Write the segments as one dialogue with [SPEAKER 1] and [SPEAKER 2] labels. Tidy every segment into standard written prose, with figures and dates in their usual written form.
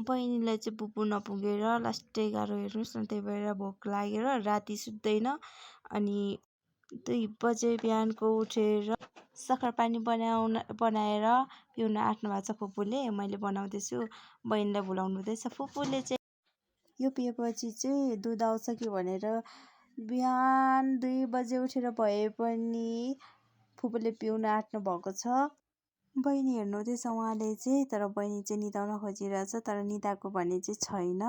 [SPEAKER 1] बहिनीलाई चाहिँ पुपु नपुगेर लास्टै गाह्रो हेर्नुहोस् न, त्यही भएर भोक लागेर राति सुत्दैन। अनि 2 बजे बिहानको उठेर सक्खर पानी बनाएर पिउन आँट्नु भएको छ फुपूले। मैले बनाउँदैछु, बहिनीलाई बोलाउनु हुँदैछ। फुपूले चाहिँ यो पिएपछि चाहिँ दुध आउँछ कि भनेर बिहान 2 बजे उठेर भए पनि फुपूले पिउन आँट्नु भएको छ। बहिनी हेर्नु हुँदैछ उहाँले चाहिँ, तर बहिनी चाहिँ निदाउन खोजिरहेछ, तर निदाएको भने चाहिँ छैन।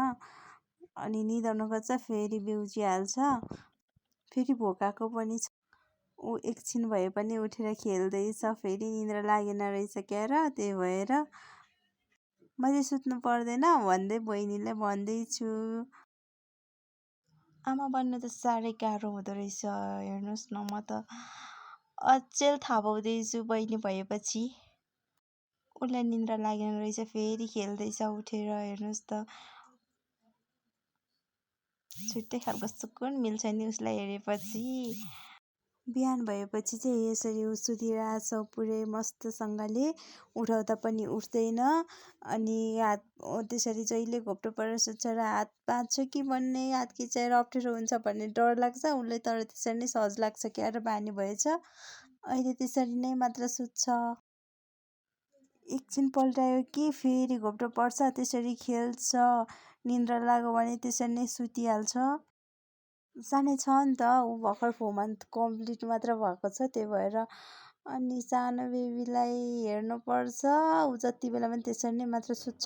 [SPEAKER 1] अनि निदाउन खोज्छ फेरि बिउजिहाल्छ, फेरि भोकाएको पनि छ। ऊ एकछिन भए पनि उठेर खेल्दैछ, फेरि निद्रा लागेन रहेछ क्या र, त्यही भएर मैले सुत्नु पर्दैन भन्दै बहिनीलाई भन्दैछु। आमा बन्नु त साह्रै गाह्रो हुँदो रहेछ, हेर्नुहोस् न। म त अचेल थाहा पाउँदैछु बहिनी भएपछि। उसलाई निद्रा लागेन रहेछ, फेरि खेल्दैछ उठेर, हेर्नुहोस् त। छुट्टै खालको सुकुन मिल्छ नि उसलाई हेरेपछि। बिहान भएपछि चाहिँ यसरी ऊ सुतिरहेछ पुरै मस्तसँगले, उठाउँदा पनि उठ्दैन। अनि हात त्यसरी जहिले घोप्टो परेर सुत्छ र हात बाँध्छ कि भन्ने, हात खिचाएर अप्ठ्यारो हुन्छ भन्ने डर लाग्छ उसलाई, तर त्यसरी नै सहज लाग्छ क्या र, बानी भएछ। अहिले त्यसरी नै मात्र सुत्छ। एकछिन पल्टायो कि फेरि घोप्टो पर्छ, त्यसरी खेल्छ। निद्रा लाग्यो भने त्यसरी नै सुतिहाल्छ। सानै छ नि त, ऊ भर्खर 4 मन्थ कम्प्लिट मात्र भएको छ, त्यही भएर। अनि सानो बेबीलाई हेर्नुपर्छ, ऊ जति बेला पनि त्यसरी नै मात्र सुत्छ।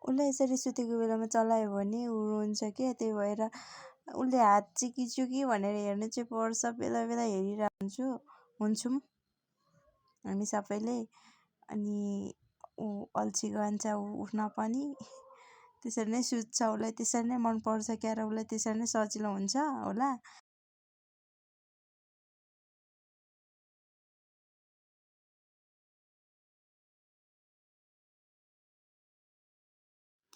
[SPEAKER 1] उसलाई यसरी सुतेको बेलामा चलायो भने ऊ रुन्छ क्या, त्यही भएर उसले हात चिकिच्यो कि भनेर हेर्नु चाहिँ पर्छ। बेला बेला हेरिरहेको हुन्छौँ हामी सबैले। अनि ऊ अल्छी गन्छ उठ्न पनि, त्यसरी नै सुत्छ। उसलाई त्यसरी नै मनपर्छ क्या र, उसलाई त्यसरी नै सजिलो हुन्छ होला।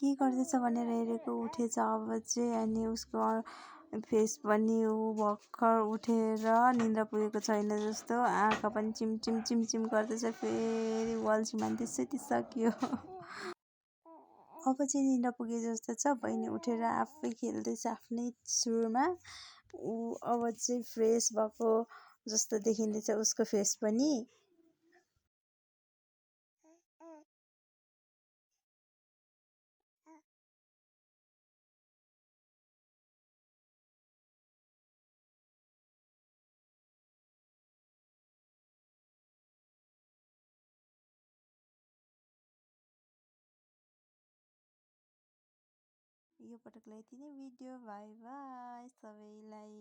[SPEAKER 1] के गर्दैछ भनेर हेरेको, उठेछ अब चाहिँ। अनि उसको फेस पनि ऊ भर्खर उठेर निन्द्रा पुगेको छैन जस्तो, आँखा पनि चिमचिम चिमचिम गर्दैछ। फेरि अल्छी मान्दै सुतिसक्यो। अब चाहिँ निन्द्रा पुगे जस्तो छ। बहिनी उठेर आफै खेल्दैछ आफ्नै सुरमा। ऊ अब चाहिँ फ्रेस भएको जस्तो देखिँदैछ उसको फेस पनि। यो पटकलाई यति नै भिडियो। बाई बाई सबैलाई।